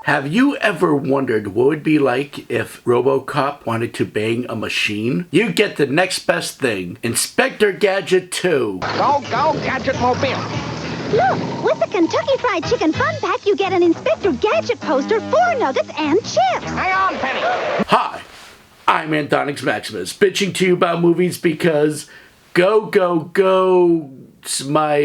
Have you ever wondered what it would be like if RoboCop wanted to bang a machine? You get the next best thing, Inspector Gadget 2. Go, Gadget Mobile! Look, with the Kentucky Fried Chicken Fun Pack, you get an Inspector Gadget poster, 4 nuggets, and chips. Hang on, Penny! Hi, I'm Anthonix Maximus, bitching to you about movies because go, it's my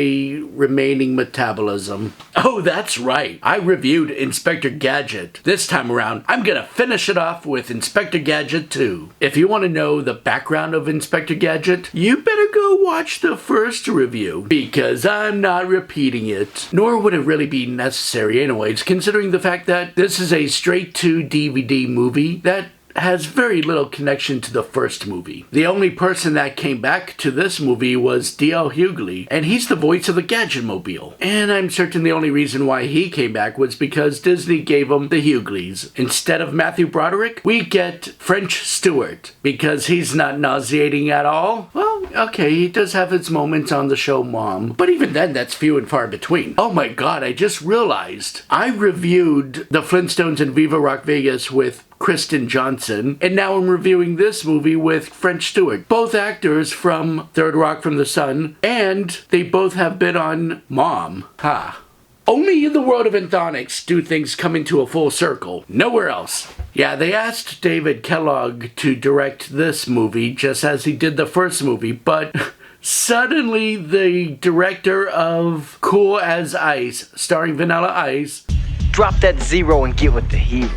remaining metabolism. Oh, that's right. I reviewed Inspector Gadget. This time around, I'm gonna finish it off with Inspector Gadget 2. If you want to know the background of Inspector Gadget, you better go watch the first review, because I'm not repeating it. Nor would it really be necessary anyways, considering the fact that this is a straight-to-DVD movie that has very little connection to the first movie. The only person that came back to this movie was D.L. Hughley, and he's the voice of the Gadget-mobile. And I'm certain the only reason why he came back was because Disney gave him the Hughleys. Instead of Matthew Broderick, we get French Stewart, because he's not nauseating at all. Well, okay, he does have his moments on the show Mom, but even then, that's few and far between. Oh my god, I just realized I reviewed the Flintstones and Viva Rock Vegas with Kristen Johnson, and now I'm reviewing this movie with French Stewart. Both actors from Third Rock from the Sun, and they both have been on Mom. Ha. Only in the world of Anthonix do things come into a full circle. Nowhere else. Yeah, they asked David Kellogg to direct this movie just as he did the first movie, but suddenly the director of Cool as Ice, starring Vanilla Ice, drop that zero and get with the hero.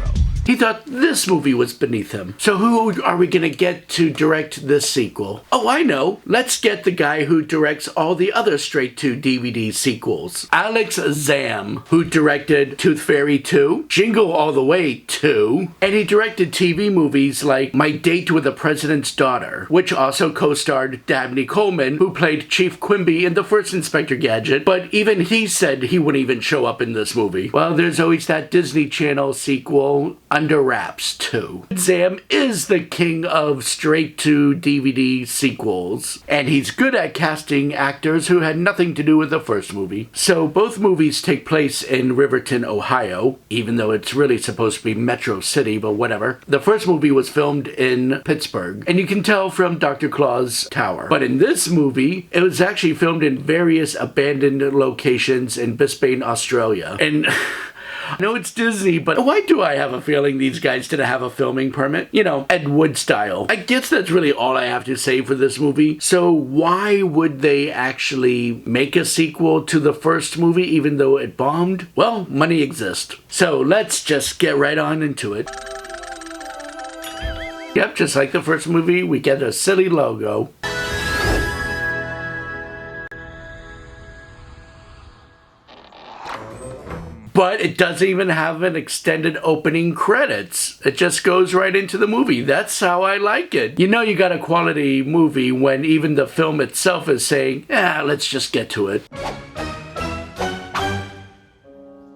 He thought this movie was beneath him. So who are we gonna get to direct this sequel? Oh, I know. Let's get the guy who directs all the other straight-to-DVD sequels. Alex Zam, who directed Tooth Fairy 2, Jingle All the Way 2, and he directed TV movies like My Date with the President's Daughter, which also co-starred Dabney Coleman, who played Chief Quimby in the first Inspector Gadget, but even he said he wouldn't even show up in this movie. Well, there's always that Disney Channel sequel, Under Wraps 2. Zam is the king of straight-to-DVD sequels, and he's good at casting actors who had nothing to do with the first movie. So both movies take place in Riverton, Ohio, even though it's really supposed to be Metro City, but whatever. The first movie was filmed in Pittsburgh, and you can tell from Dr. Claus Tower. But in this movie, it was actually filmed in various abandoned locations in Brisbane, Australia. And I know it's Disney, but why do I have a feeling these guys didn't have a filming permit? You know, Ed Wood style. I guess that's really all I have to say for this movie. So why would they actually make a sequel to the first movie even though it bombed? Well, money exists. So let's just get right on into it. Yep, just like the first movie, we get a silly logo. But it doesn't even have an extended opening credits. It just goes right into the movie. That's how I like it. You know you got a quality movie when even the film itself is saying, let's just get to it.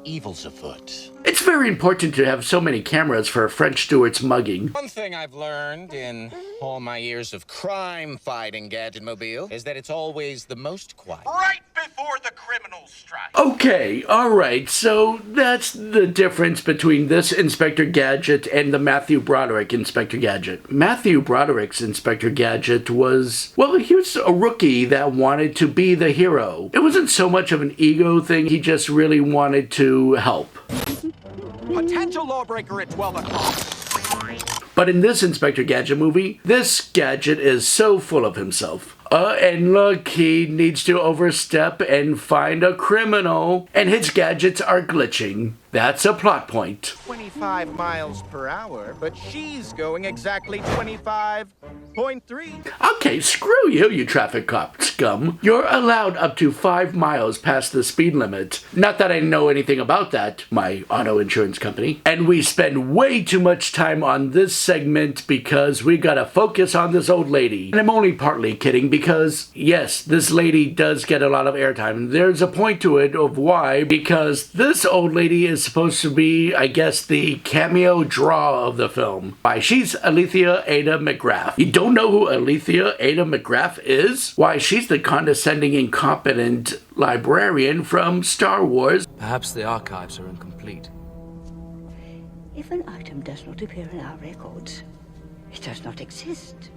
Evil's afoot. It's very important to have so many cameras for French Stewart's mugging. One thing I've learned in all my years of crime fighting Gadget-mobile is that it's always the most quiet. Right before the criminals strike. Okay, alright, so that's the difference between this Inspector Gadget and the Matthew Broderick Inspector Gadget. Matthew Broderick's Inspector Gadget was, well, he was a rookie that wanted to be the hero. It wasn't so much of an ego thing, he just really wanted to help. Potential lawbreaker at 12 o'clock. But in this Inspector Gadget movie, this Gadget is so full of himself. And look, he needs to overstep and find a criminal, and his gadgets are glitching. That's a plot point. 25 miles per hour, but she's going exactly 25.3. Okay, screw you, you traffic cop scum. You're allowed up to 5 miles past the speed limit. Not that I know anything about that, my auto insurance company. And we spend way too much time on this segment because we gotta focus on this old lady. And I'm only partly kidding because, yes, this lady does get a lot of airtime. There's a point to it of why, because this old lady is supposed to be, I guess, the cameo draw of the film. Why, she's Alethea Ada McGrath. You don't know who Alethea Ada McGrath is? Why, she's the condescending, incompetent librarian from Star Wars. Perhaps the archives are incomplete. If an item does not appear in our records, it does not exist.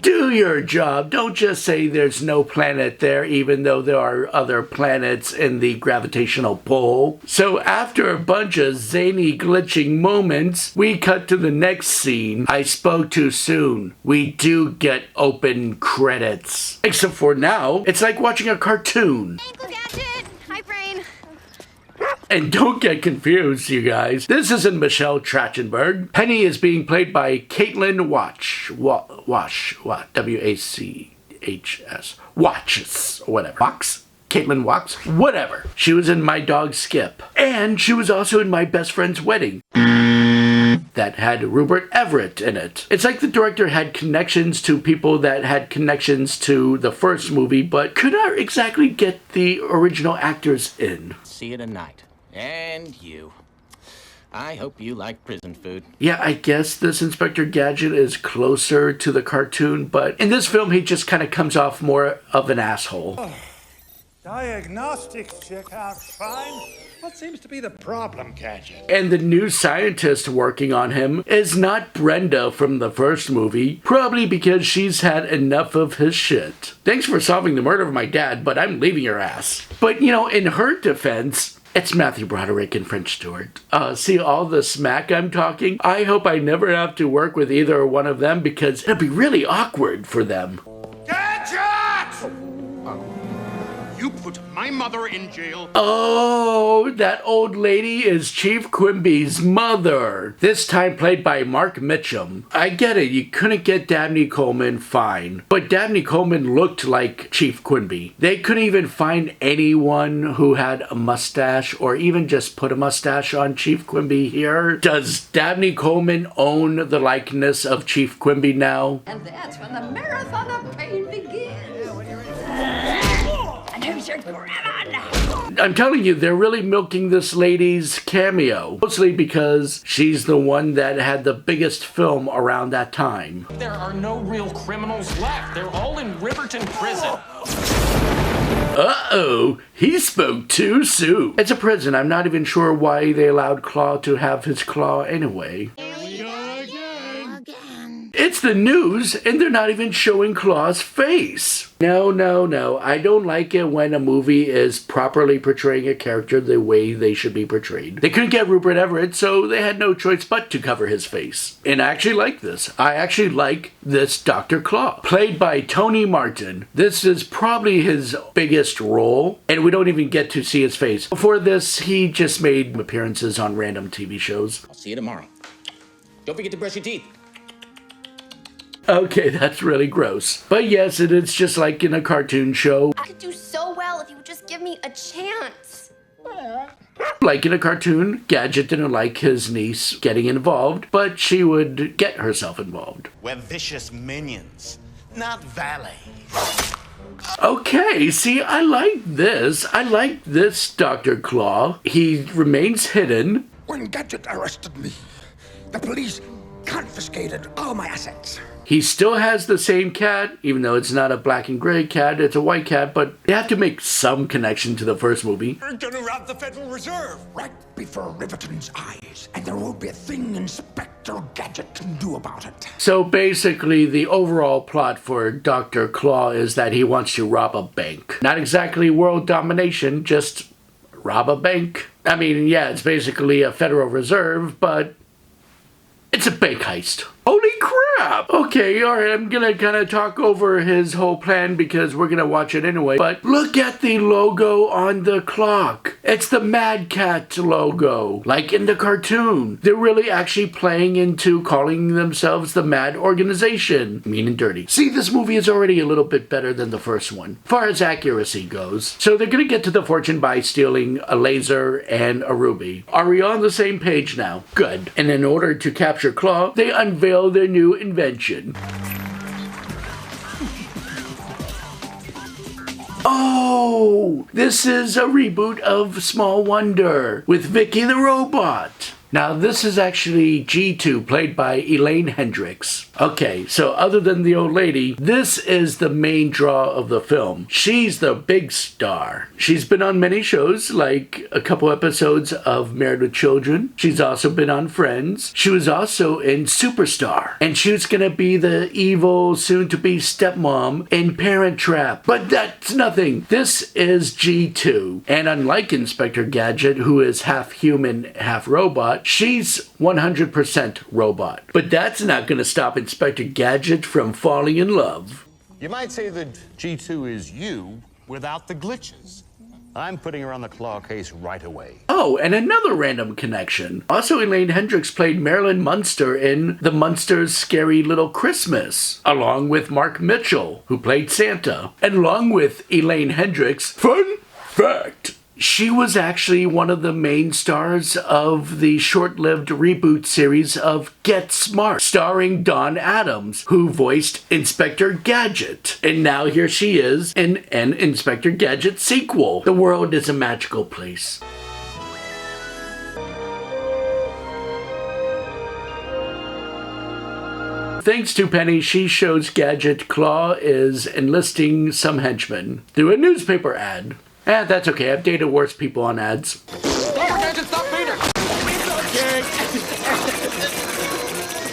Do your job. Don't just say there's no planet there, even though there are other planets in the gravitational pull. So after a bunch of zany glitching moments, we cut to the next scene. I spoke too soon. We do get open credits. Except for now, it's like watching a cartoon. Ankle Gadget! Hi, brain. And don't get confused, you guys. This isn't Michelle Trachtenberg. Penny is being played by Caitlin W-A-C-H-S. Watches, or whatever. Wax? Caitlin Wax? Whatever. She was in My Dog Skip. And she was also in My Best Friend's Wedding. That had Rupert Everett in it. It's like the director had connections to people that had connections to the first movie, but could not exactly get the original actors in. See you tonight. And you. I hope you like prison food. Yeah, I guess this Inspector Gadget is closer to the cartoon, but in this film he just kind of comes off more of an asshole. Diagnostics check out fine. What seems to be the problem, Gadget? And the new scientist working on him is not Brenda from the first movie, probably because she's had enough of his shit. Thanks for solving the murder of my dad, but I'm leaving your ass. But, you know, in her defense, it's Matthew Broderick and French Stewart. See all the smack I'm talking? I hope I never have to work with either one of them because it'll be really awkward for them. Gadget! You put my mother in jail. Oh, that old lady is Chief Quimby's mother. This time played by Mark Mitchum. I get it, you couldn't get Dabney Coleman, fine. But Dabney Coleman looked like Chief Quimby. They couldn't even find anyone who had a mustache or even just put a mustache on Chief Quimby here. Does Dabney Coleman own the likeness of Chief Quimby now? And that's when the marathon of pain begins. And who's your grandma? I'm telling you, they're really milking this lady's cameo. Mostly because she's the one that had the biggest film around that time. There are no real criminals left. They're all in Riverton Prison. Uh-oh, he spoke too soon. It's a prison. I'm not even sure why they allowed Claw to have his claw anyway. It's the news, and they're not even showing Claw's face. No. I don't like it when a movie is properly portraying a character the way they should be portrayed. They couldn't get Rupert Everett, so they had no choice but to cover his face. And I actually like this. I actually like this Dr. Claw, played by Tony Martin. This is probably his biggest role, and we don't even get to see his face. Before this, he just made appearances on random TV shows. I'll see you tomorrow. Don't forget to brush your teeth. Okay, that's really gross. But yes, it is just like in a cartoon show. I could do so well if you would just give me a chance. Like in a cartoon, Gadget didn't like his niece getting involved, but she would get herself involved. We're vicious minions, not valets. Okay, see, I like this. I like this Dr. Claw. He remains hidden. When Gadget arrested me, the police confiscated all my assets. He still has the same cat, even though it's not a black and gray cat, it's a white cat, but they have to make some connection to the first movie. We're gonna rob the Federal Reserve right before Riverton's eyes, and there won't be a thing Inspector Gadget can do about it. So basically, the overall plot for Dr. Claw is that he wants to rob a bank. Not exactly world domination, just rob a bank. I mean, yeah, it's basically a Federal Reserve, but it's a bank heist. Holy crap! Okay, alright, I'm gonna kind of talk over his whole plan because we're gonna watch it anyway. But look at the logo on the clock. It's the Mad Cat logo, like in the cartoon. They're really actually playing into calling themselves the Mad Organization. Mean and dirty. See, this movie is already a little bit better than the first one, as far as accuracy goes. So they're gonna get to the fortune by stealing a laser and a ruby. Are we on the same page now? Good. And in order to capture Claw, they unveil their new invention. Oh, this is a reboot of Small Wonder with Vicky the Robot. Now, this is actually G2, played by Elaine Hendricks. Okay, so other than the old lady, this is the main draw of the film. She's the big star. She's been on many shows, like a couple episodes of Married with Children. She's also been on Friends. She was also in Superstar. And she was gonna be the evil, soon-to-be stepmom in Parent Trap. But that's nothing. This is G2. And unlike Inspector Gadget, who is half human, half robot, she's 100% robot. But that's not going to stop Inspector Gadget from falling in love. You might say that G2 is you without the glitches. I'm putting her on the claw case right away. Oh, and another random connection. Also, Elaine Hendricks played Marilyn Munster in The Munsters' Scary Little Christmas, along with Mark Mitchell, who played Santa. And along with Elaine Hendricks, fun fact, she was actually one of the main stars of the short-lived reboot series of Get Smart, starring Dawn Adams, who voiced Inspector Gadget. And now here she is in an Inspector Gadget sequel. The world is a magical place. Thanks to Penny, she shows Gadget Claw is enlisting some henchmen through a newspaper ad. That's okay. I've dated worse people on ads. Gadget, stop Peter! It's okay.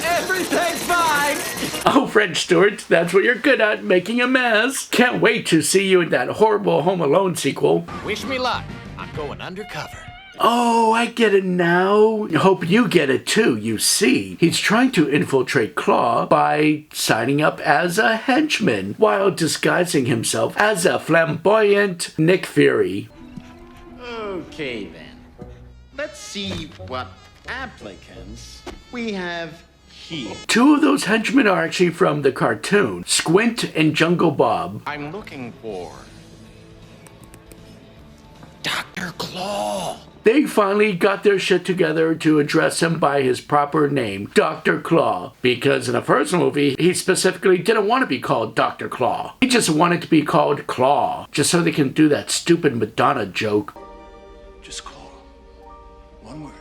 Everything's fine. Oh, French Stewart, that's what you're good at, making a mess. Can't wait to see you in that horrible Home Alone sequel. Wish me luck. I'm going undercover. Oh, I get it now. Hope you get it too. You see, he's trying to infiltrate Claw by signing up as a henchman while disguising himself as a flamboyant Nick Fury. Okay then. Let's see what applicants we have here. Two of those henchmen are actually from the cartoon, Squint and Jungle Bob. I'm looking for Dr. Claw. They finally got their shit together to address him by his proper name, Dr. Claw. Because in the first movie, he specifically didn't want to be called Dr. Claw. He just wanted to be called Claw, just so they can do that stupid Madonna joke. Just Claw. One word.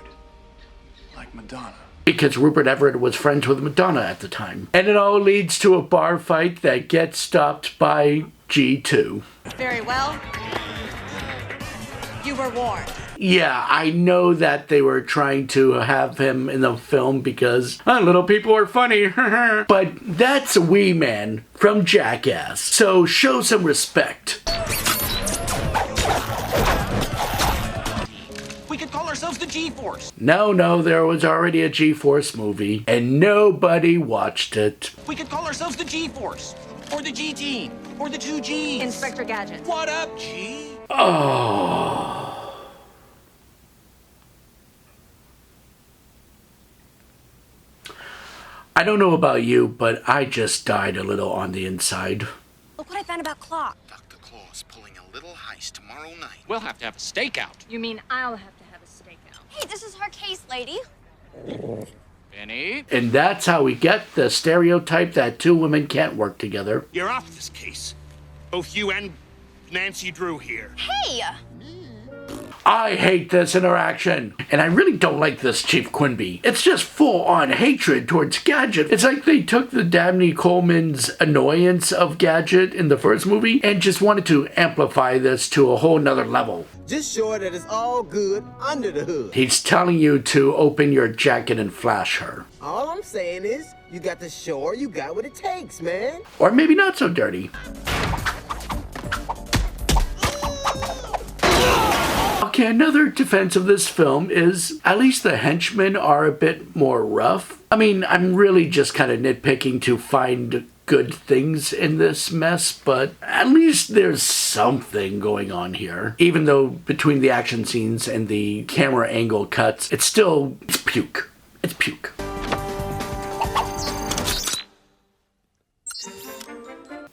Like Madonna. Because Rupert Everett was friends with Madonna at the time. And it all leads to a bar fight that gets stopped by G2. Very well. You were warned. Yeah, I know that they were trying to have him in the film because little people are funny. But that's Wee Man from Jackass. So show some respect. We could call ourselves the G-Force. No, there was already a G-Force movie, and nobody watched it. We could call ourselves the G-Force, or the G-Team, or the 2Gs. Inspector Gadget. What up, G? Oh. I don't know about you, but I just died a little on the inside. Look what I found about Claw. Dr. Claw's pulling a little heist tomorrow night. We'll have to have a stakeout. You mean I'll have to have a stakeout? Hey, this is her case, lady. Benny? And that's how we get the stereotype that two women can't work together. You're off this case. Both you and Nancy Drew here. Hey! I hate this interaction. And I really don't like this Chief Quimby. It's just full-on hatred towards Gadget. It's like they took the Dabney Coleman's annoyance of Gadget in the first movie and just wanted to amplify this to a whole nother level. Just show that it's all good under the hood. He's telling you to open your jacket and flash her. All I'm saying is, you got to show her you got what it takes, man. Or maybe not so dirty. Okay, another defense of this film is at least the henchmen are a bit more rough. I mean, I'm really just kind of nitpicking to find good things in this mess, but at least there's something going on here. Even though between the action scenes and the camera angle cuts, it's puke. It's puke.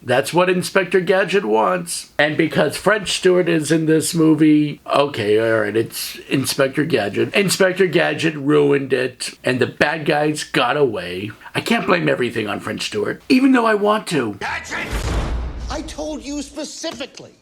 That's what Inspector Gadget wants. And because French Stewart is in this movie, okay, alright, it's Inspector Gadget. Inspector Gadget ruined it, and the bad guys got away. I can't blame everything on French Stewart, even though I want to. Gadget! I told you specifically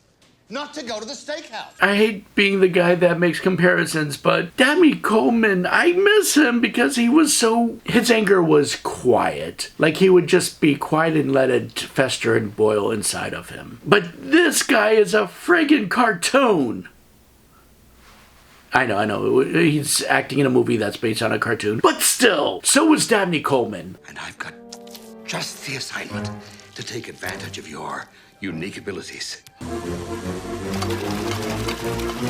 not to go to the steakhouse. I hate being the guy that makes comparisons, but Dabney Coleman, I miss him because he was so... His anger was quiet. Like he would just be quiet and let it fester and boil inside of him. But this guy is a friggin' cartoon. I know. He's acting in a movie that's based on a cartoon. But still, so was Dabney Coleman. And I've got just the assignment to take advantage of your unique abilities.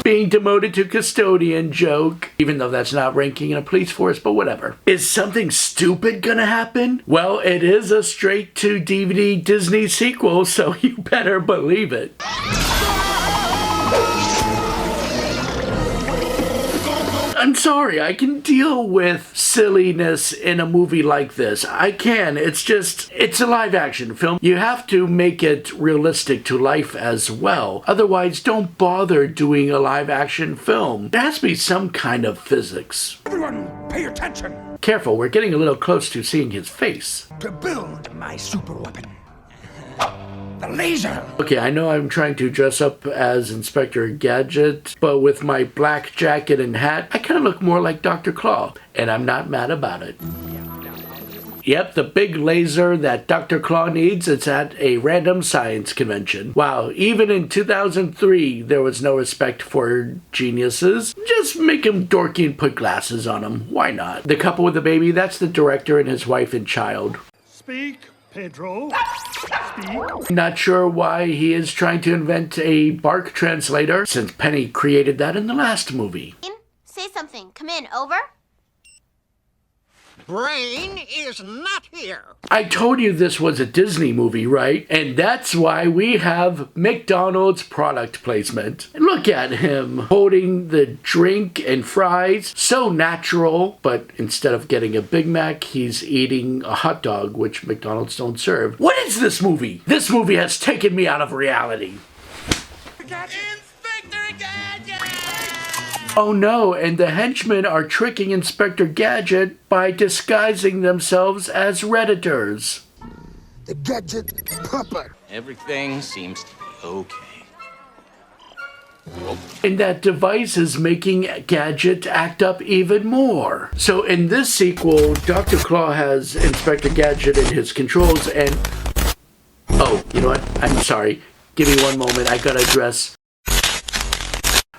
Being demoted to custodian joke, even though that's not ranking in a police force, but whatever. Is something stupid gonna happen? Well, it is a straight-to-DVD Disney sequel, so you better believe it. I'm sorry, I can deal with silliness in a movie like this. I can. It's a live action film. You have to make it realistic to life as well. Otherwise, don't bother doing a live action film. There has to be some kind of physics. Everyone, pay attention! Careful, we're getting a little close to seeing his face. To build my super weapon. The laser! Okay, I know I'm trying to dress up as Inspector Gadget, but with my black jacket and hat, I kind of look more like Dr. Claw, and I'm not mad about it. Yep, the big laser that Dr. Claw needs is at a random science convention. Wow, even in 2003, there was no respect for geniuses. Just make him dorky and put glasses on him. Why not? The couple with the baby, that's the director and his wife and child. Speak, Pedro. Speak. Not sure why he is trying to invent a bark translator, since Penny created that in the last movie. Say something. Come in. Over. Brain is not here. I told you this was a Disney movie, right? And that's why we have McDonald's product placement. Look at him holding the drink and fries. So natural, but instead of getting a Big Mac, he's eating a hot dog, which McDonald's don't serve. What is this movie? This movie has taken me out of reality. Inspector Gadget! Oh no, and the henchmen are tricking Inspector Gadget by disguising themselves as Redditors. The Gadget puppet. Everything seems to be okay. And that device is making Gadget act up even more. So in this sequel, Dr. Claw has Inspector Gadget in his controls and... Oh, you know what? I'm sorry. Give me one moment. I gotta address...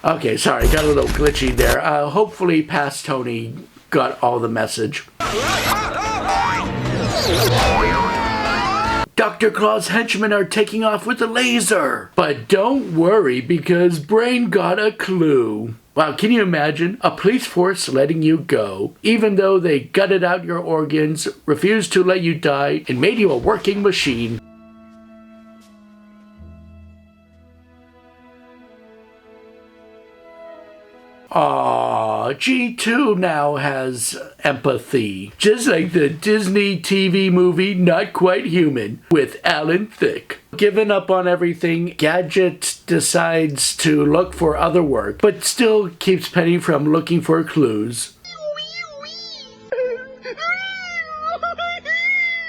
Okay, sorry, got a little glitchy there. Hopefully Past Tony got all the message. Dr. Claw's henchmen are taking off with a laser. But don't worry, because Brain got a clue. Wow, can you imagine? A police force letting you go, even though they gutted out your organs, refused to let you die, and made you a working machine. Aww, G2 now has empathy. Just like the Disney TV movie Not Quite Human with Alan Thicke. Given up on everything, Gadget decides to look for other work, but still keeps Penny from looking for clues.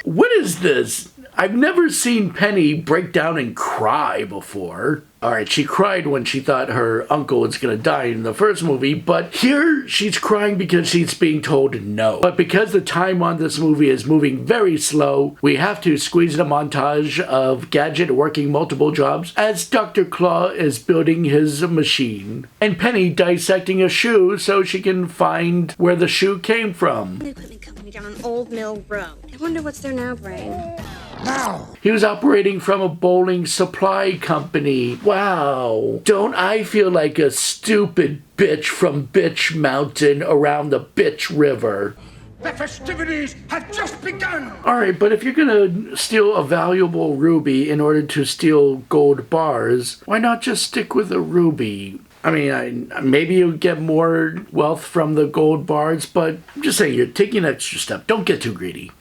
What is this? I've never seen Penny break down and cry before. Alright, she cried when she thought her uncle was gonna die in the first movie, but here she's crying because she's being told no. But because the time on this movie is moving very slow, we have to squeeze in a montage of Gadget working multiple jobs as Dr. Claw is building his machine. And Penny dissecting a shoe so she can find where the shoe came from. The equipment company down on Old Mill Road. I wonder what's there now, Brain. Now! He was operating from a bowling supply company. Wow. Don't I feel like a stupid bitch from Bitch Mountain around the Bitch River? The festivities have just begun! Alright, but if you're gonna steal a valuable ruby in order to steal gold bars, why not just stick with a ruby? I mean, maybe you'll get more wealth from the gold bars, but I'm just saying, you're taking an extra step. Don't get too greedy.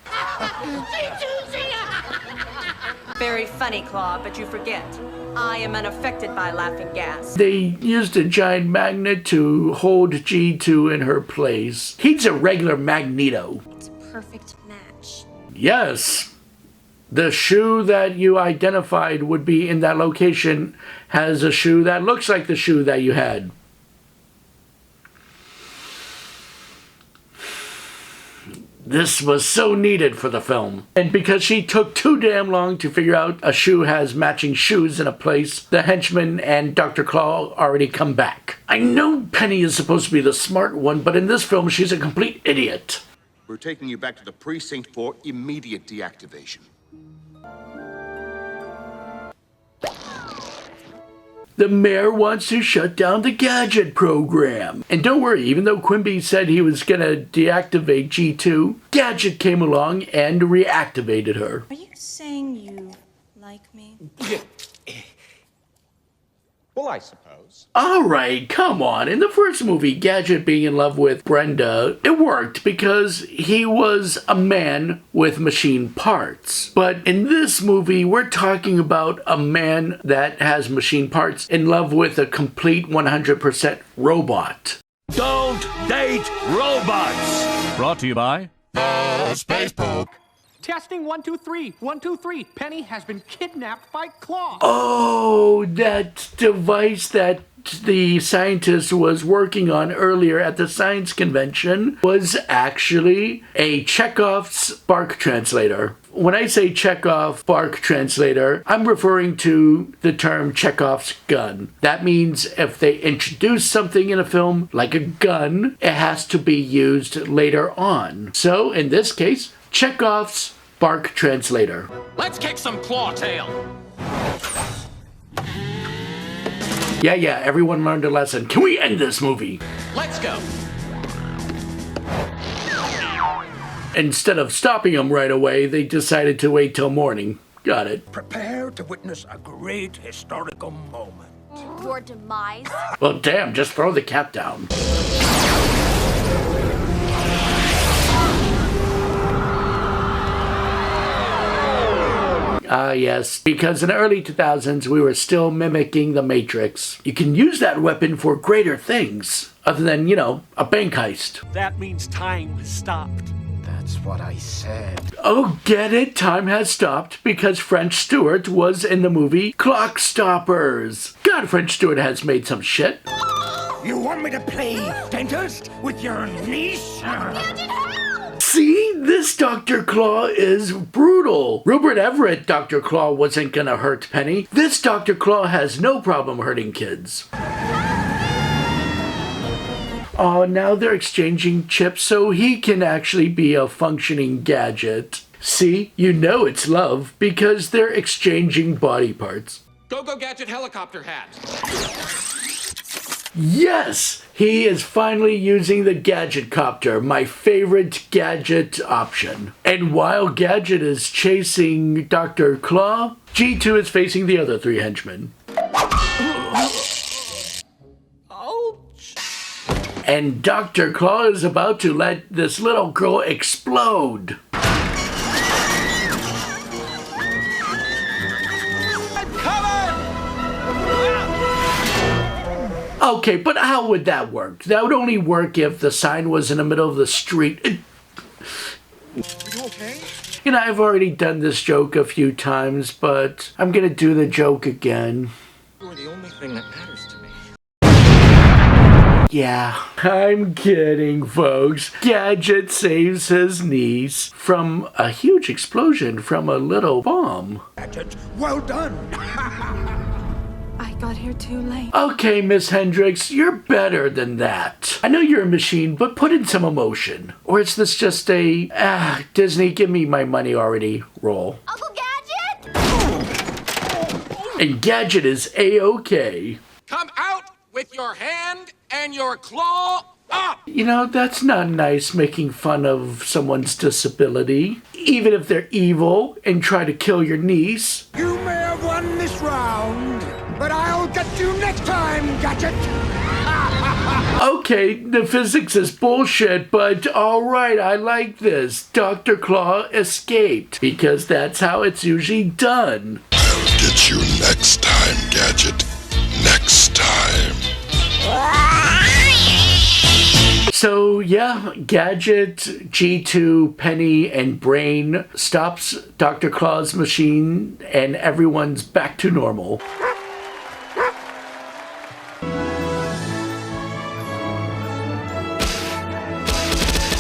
Very funny, Claw, but you forget. I am unaffected by laughing gas. They used a giant magnet to hold G2 in her place. He's a regular Magneto. It's a perfect match. Yes. The shoe that you identified would be in that location has a shoe that looks like the shoe that you had. This was so needed for the film. And because she took too damn long to figure out a shoe has matching shoes in a place, the henchman and Dr. Claw already come back. I know Penny is supposed to be the smart one, but in this film she's a complete idiot. We're taking you back to the precinct for immediate deactivation. The mayor wants to shut down the Gadget program. And don't worry, even though Quimby said he was gonna deactivate G2, Gadget came along and reactivated her. Are you saying you like me? Well, I suppose. Alright, come on. In the first movie, Gadget being in love with Brenda, it worked because he was a man with machine parts. But in this movie, we're talking about a man that has machine parts in love with a complete 100% robot. Don't date robots! Brought to you by Space Poke. Testing 1, 2, 3. 1, 2, 3. Penny has been kidnapped by Claw. Oh, that device that the scientist was working on earlier at the science convention was actually a Chekhov's spark translator. When I say Chekhov spark translator, I'm referring to the term Chekhov's gun. That means if they introduce something in a film, like a gun, it has to be used later on. So, in this case, Chekhov's spark translator. Let's kick some claw tail. Yeah, everyone learned a lesson. Can we end this movie? Let's go. Instead of stopping him right away, they decided to wait till morning. Got it. Prepare to witness a great historical moment. Your demise? Well, damn, just throw the cat down. Yes, because in the early 2000s, we were still mimicking the Matrix. You can use that weapon for greater things, other than, you know, a bank heist. That means time has stopped. That's what I said. Oh, get it? Time has stopped because French Stewart was in the movie Clock Stoppers. God, French Stewart has made some shit. You want me to play dentist with your niece? See? This Dr. Claw is brutal. Rupert Everett Dr. Claw wasn't gonna hurt Penny. This Dr. Claw has no problem hurting kids. Oh, now they're exchanging chips so he can actually be a functioning gadget. See? You know it's love because they're exchanging body parts. Go Gadget helicopter hat. Yes! He is finally using the Gadget Copter, my favorite Gadget option. And while Gadget is chasing Dr. Claw, G2 is facing the other three henchmen. And Dr. Claw is about to let this little girl explode. Okay, but how would that work? That would only work if the sign was in the middle of the street. You okay? You know, I've already done this joke a few times, but I'm gonna do the joke again. You're the only thing that matters to me. Yeah, I'm kidding, folks. Gadget saves his niece from a huge explosion from a little bomb. Gadget, well done. I got here too late. Okay, Miss Hendricks, you're better than that. I know you're a machine, but put in some emotion. Or is this just a, Disney, give me my money already roll? Uncle Gadget? And Gadget is A-okay. Come out with your hand and your claw up! You know, that's not nice making fun of someone's disability. Even if they're evil and try to kill your niece. You may have won this round, but I'll get you next time, Gadget! Okay, the physics is bullshit, but alright, I like this. Dr. Claw escaped, because that's how it's usually done. I'll get you next time, Gadget. Next time. So yeah, Gadget, G2, Penny, and Brain stops Dr. Claw's machine, and everyone's back to normal.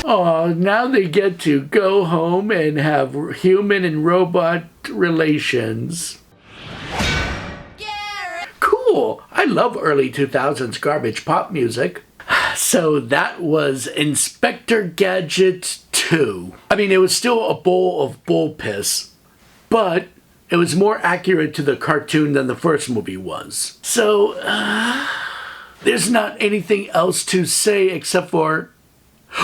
Oh, now they get to go home and have human and robot relations. Cool! I love early 2000s garbage pop music. So that was Inspector Gadget 2. I mean, it was still a bowl of bull piss, but it was more accurate to the cartoon than the first movie was. So, there's not anything else to say except for,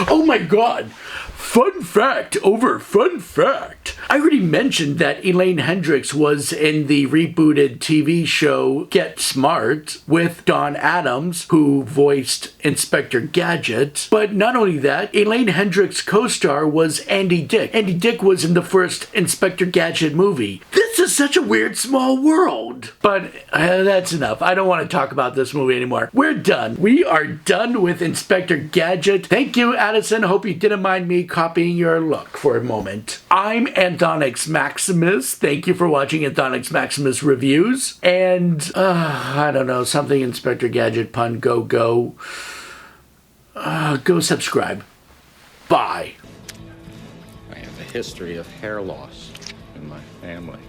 oh my god! Fun fact over fun fact! I already mentioned that Elaine Hendricks was in the rebooted TV show Get Smart with Don Adams, who voiced Inspector Gadget. But not only that, Elaine Hendricks' co-star was Andy Dick. Andy Dick was in the first Inspector Gadget movie. This is such a weird small world. But that's enough. I don't want to talk about this movie anymore. We're done. We are done with Inspector Gadget. Thank you, Addison. Hope you didn't mind me copying your look for a moment. I'm Anthonix Maximus. Thank you for watching Anthonix Maximus reviews. And, I don't know, something Inspector Gadget pun, go subscribe. Bye. I have a history of hair loss in my family.